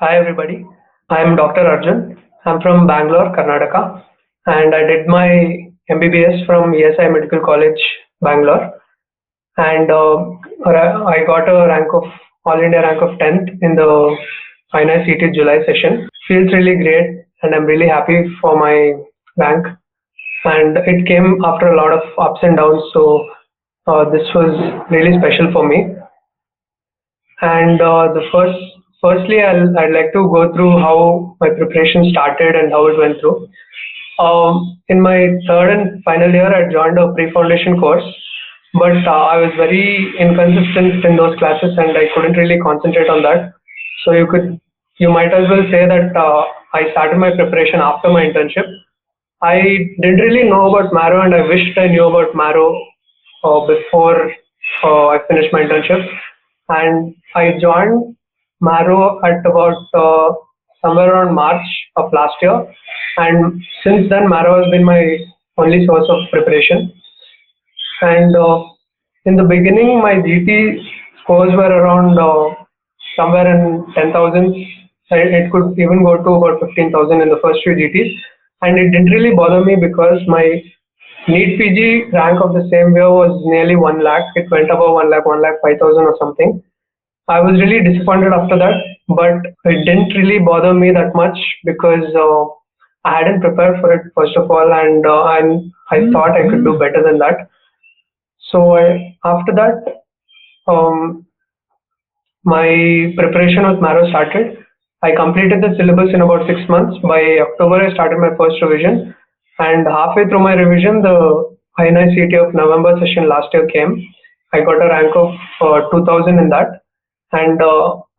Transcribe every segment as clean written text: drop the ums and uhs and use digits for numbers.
Hi everybody, I'm Dr. Arjun. I'm from Bangalore, Karnataka, and I did my MBBS from ESI Medical College, Bangalore, and I got a rank of All India rank of 10th in the INI-CET July session. Feels really great, and I'm really happy for my rank. And it came after a lot of ups and downs, so this was really special for me. And firstly, I'd like to go through how my preparation started and how it went through. In my third and final year, I joined a pre-foundation course, but I was very inconsistent in those classes, and I couldn't really concentrate on that. So you might as well say that I started my preparation after my internship. I didn't really know about Marrow, and I wished I knew about Marrow before I finished my internship. And I joined Marrow at about somewhere around March of last year, and since then Marrow has been my only source of preparation. And in the beginning, my GT scores were around somewhere in 10,000. It could even go to about 15,000 in the first few GTs, and it didn't really bother me because my NEET PG rank of the same year was nearly 1 lakh. It went above 1 lakh, 1 lakh 5,000 or something. I was really disappointed after that, but it didn't really bother me that much because I hadn't prepared for it first of all, and I thought I could do better than that. So after that, my preparation with Marrow started. I completed the syllabus in about 6 months. By October, I started my first revision, and halfway through my revision, the INI-CET of November session last year came. I got a rank of 2000 in that, and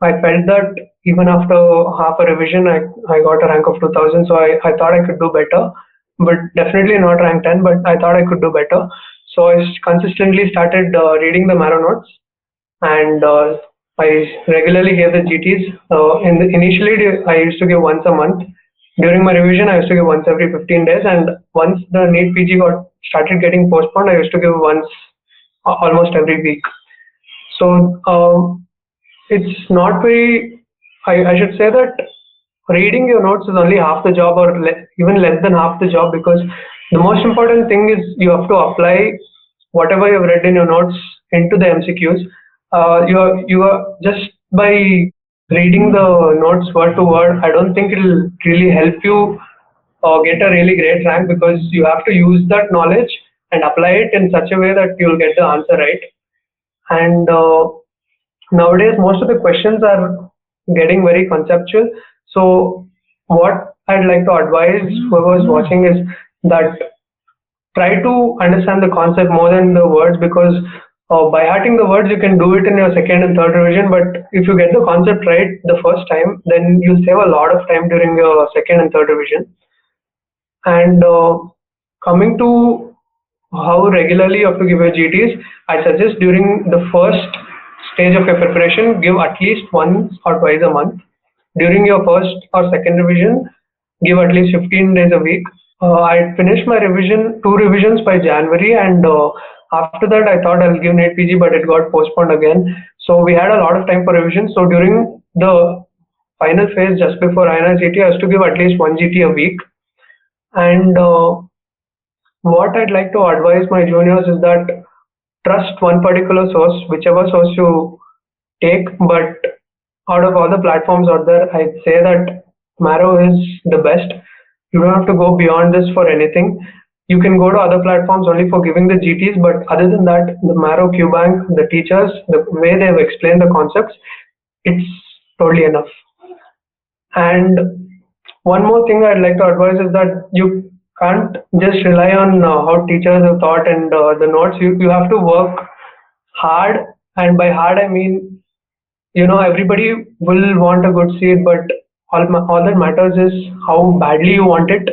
I felt that even after half a revision, I got a rank of 2000. So I thought I could do better, but definitely not rank 10. But I thought I could do better. So I consistently started reading the Marrow notes, and I regularly gave the GTs. Initially, I used to give once a month. During my revision, I used to give once every 15 days, and once the NEET PG started getting postponed, I used to give once almost every week. So it's not very. I should say that reading your notes is only half the job, or even less than half the job, because the most important thing is you have to apply whatever you've read in your notes into the MCQs. You are just by reading the notes word to word, I don't think it'll really help you get a really great rank, because you have to use that knowledge and apply it in such a way that you'll get the answer right. And nowadays, most of the questions are getting very conceptual. So what I'd like to advise whoever is watching is that try to understand the concept more than the words, because by hearting the words, you can do it in your second and third revision. But if you get the concept right the first time, then you'll save a lot of time during your second and third revision. And coming to how regularly you have to give your GTs, I suggest during the first stage of your preparation, give at least once or twice a month. During your first or second revision, give at least 15 days a week. I finished my two revisions by January, and after that I thought I'll give NEET PG, but it got postponed again. So we had a lot of time for revision. So during the final phase, just before INI-CET, I used to give at least 1 GT a week. And what I'd like to advise my juniors is that trust one particular source, whichever source you take, but out of all the platforms out there, I'd say that Marrow is the best. You don't have to go beyond this for anything. You can go to other platforms only for giving the GTs, but other than that, the Marrow QBank, the teachers, the way they've explained the concepts, it's totally enough. And one more thing I'd like to advise is that you can't just rely on how teachers have taught and the notes. You have to work hard, and by hard I mean, everybody will want a good seat, but all that matters is how badly you want it,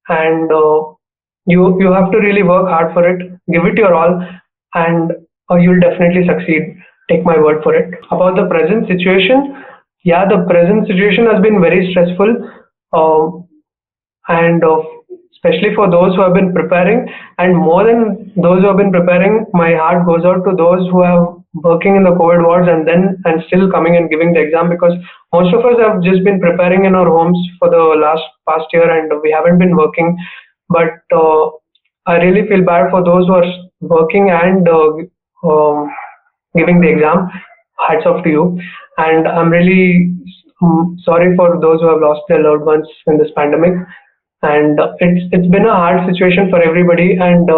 and you have to really work hard for it, give it your all, and you'll definitely succeed. Take my word for it. About the present situation, yeah, the present situation has been very stressful, and especially for those who have been preparing, and more than those who have been preparing, my heart goes out to those who have working in the COVID wards and still coming and giving the exam, because most of us have just been preparing in our homes for the past year and we haven't been working. But I really feel bad for those who are working and giving the exam. Hats off to you. And I'm really sorry for those who have lost their loved ones in this pandemic. And it's been a hard situation for everybody. And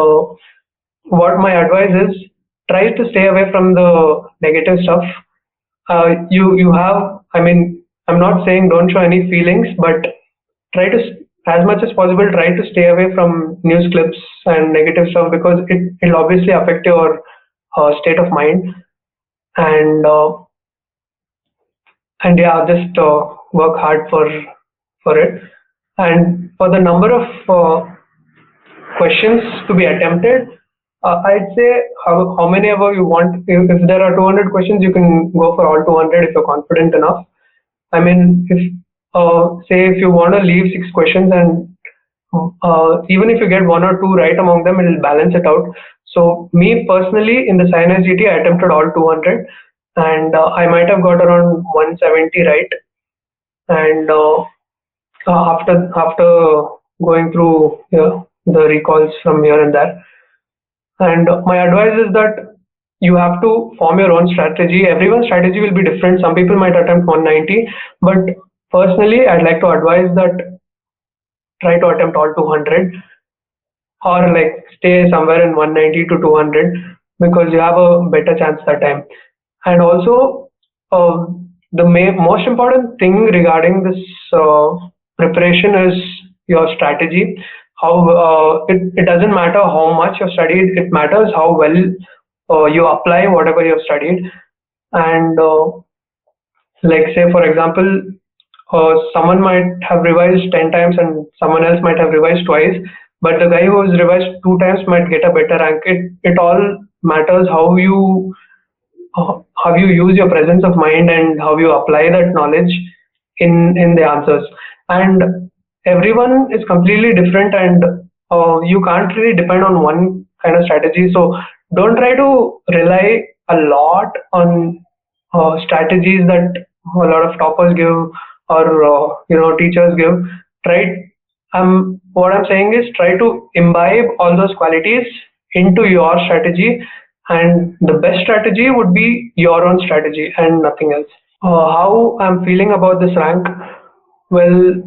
what my advice is, try to stay away from the negative stuff. You have, I mean, I'm not saying don't show any feelings, but try to, as much as possible, try to stay away from news clips and negative stuff, because it'll obviously affect your state of mind. And yeah, just work hard for it. And for the number of questions to be attempted, I'd say how many ever you want. If there are 200 questions, you can go for all 200 if you're confident enough. I mean, if say if you want to leave 6 questions, and even if you get 1 or 2 right among them, it'll balance it out. So me personally, in the INI-CET, I attempted all 200, and I might have got around 170 right. And after going through the recalls from here and there. And my advice is that you have to form your own strategy. Everyone's strategy will be different. Some people might attempt 190, but personally, I'd like to advise that try to attempt all 200, or like stay somewhere in 190 to 200, because you have a better chance that time. And also, the most important thing regarding this preparation is your strategy. How it doesn't matter how much you've studied, it matters how well you apply whatever you've studied. And like say for example, someone might have revised 10 times and someone else might have revised twice, but the guy who has revised 2 times might get a better rank. It all matters how you use your presence of mind and how you apply that knowledge in the answers. And everyone is completely different, and you can't really depend on one kind of strategy. So don't try to rely a lot on strategies that a lot of toppers give, or teachers give. What I'm saying is, try to imbibe all those qualities into your strategy, and the best strategy would be your own strategy and nothing else. How I'm feeling about this rank? Well,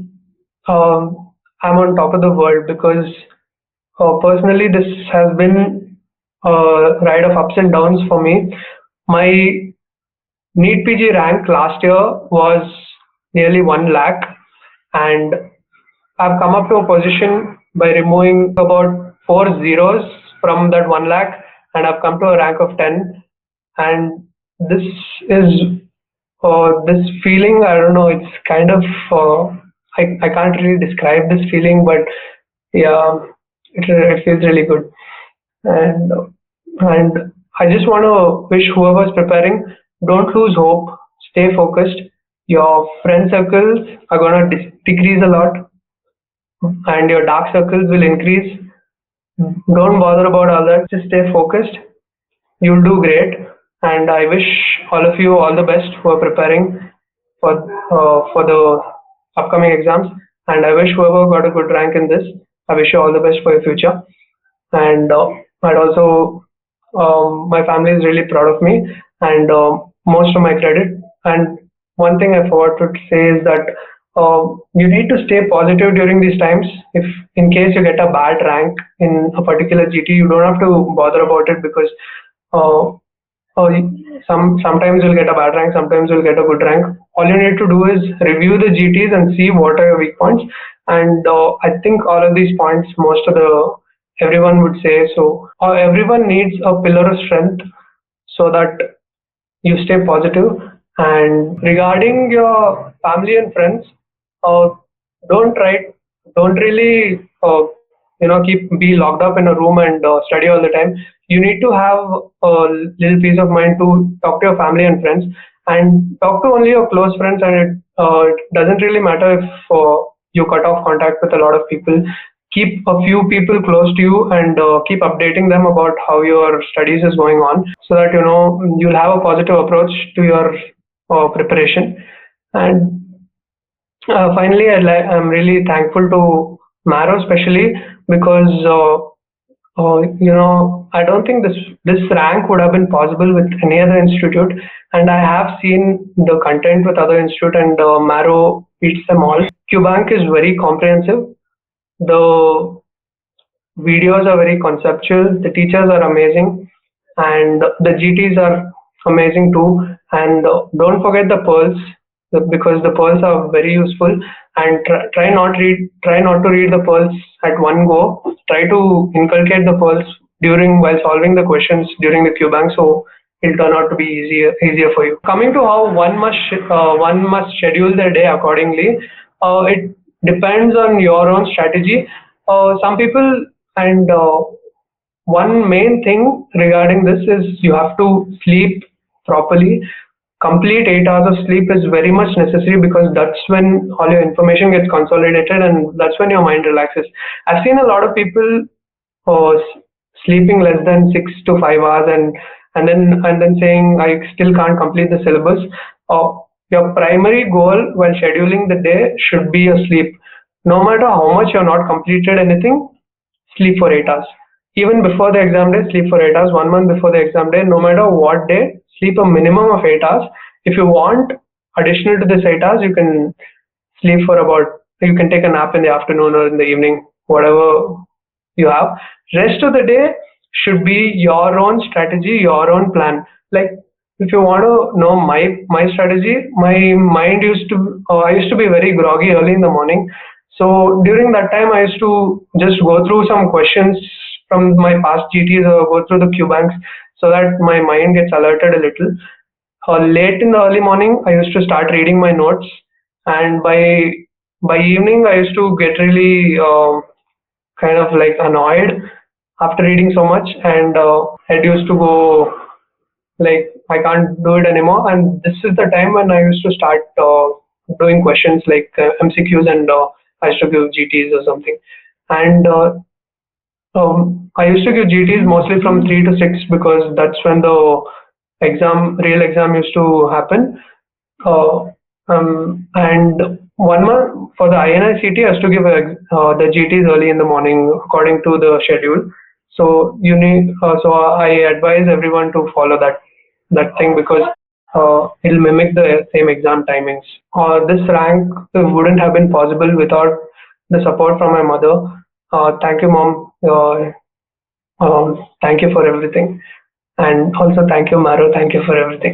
I'm on top of the world, because personally this has been a ride of ups and downs for me. My NEET PG rank last year was nearly 1 lakh, and I've come up to a position by removing about 4 zeros from that 1 lakh, and I've come to a rank of 10. And this is this feeling, I don't know, it's kind of I can't really describe this feeling, but yeah, it feels really good. And I just want to wish whoever's preparing, don't lose hope, stay focused. Your friend circles are going to decrease a lot, and your dark circles will increase. Don't bother about all that, just stay focused. You'll do great, and I wish all of you all the best who are preparing for the upcoming exams. And I wish whoever got a good rank in this, I wish you all the best for your future. And I'd also, my family is really proud of me, and most of my credit. And one thing I forgot to say is that you need to stay positive during these times. If in case you get a bad rank in a particular GT, you don't have to bother about it, because sometimes you'll get a bad rank, sometimes you'll get a good rank. All you need to do is review the GTs and see what are your weak points. And I think all of these points, everyone would say so. Everyone needs a pillar of strength so that you stay positive. And regarding your family and friends, don't really be locked up in a room and study all the time. You need to have a little peace of mind to talk to your family and friends, and talk to only your close friends. And it doesn't really matter if you cut off contact with a lot of people. keep a few people close to you and keep updating them about how your studies is going on, so that you'll have a positive approach to your preparation. And finally, I'm really thankful to Marrow especially, because I don't think this rank would have been possible with any other institute, and I have seen the content with other institute, and Marrow beats them all. QBank is very comprehensive. The videos are very conceptual. The teachers are amazing, and the GTs are amazing too. And don't forget the pearls, because the pearls are very useful. And try not to read the pearls at one go. Try to inculcate the pearls during while solving the questions during the QBank, so it'll turn out to be easier for you. Coming to how one must schedule their day accordingly, it depends on your own strategy. Some people, and one main thing regarding this is you have to sleep properly. Complete 8 hours of sleep is very much necessary, because that's when all your information gets consolidated and that's when your mind relaxes. I've seen a lot of people sleeping less than 6 to 5 hours, and then saying I still can't complete the syllabus. Your primary goal while scheduling the day should be your sleep. No matter how much you're not completed anything, sleep for 8 hours. Even before the exam day, sleep for 8 hours. 1 month before the exam day, no matter what day, sleep a minimum of 8 hours. If you want additional to this 8 hours, you can you can take a nap in the afternoon or in the evening, whatever you have. Rest of the day should be your own strategy, your own plan. Like, if you want to know my strategy, I used to be very groggy early in the morning. So during that time, I used to just go through some questions from my past GTs or go through the QBanks, so that my mind gets alerted a little. Late in the early morning, I used to start reading my notes, and by evening, I used to get really kind of like annoyed after reading so much, and head used to go like I can't do it anymore. And this is the time when I used to start doing questions like MCQs, and I used to give GTs or something. And I used to give GTs mostly from 3 to 6, because that's when the real exam used to happen. And 1 month for the INI-CET, I used to give the GTs early in the morning according to the schedule. So so I advise everyone to follow that thing, because it'll mimic the same exam timings. This rank wouldn't have been possible without the support from my mother. Thank you, mom. Thank you for everything, and also thank you, Marrow. Thank you for everything.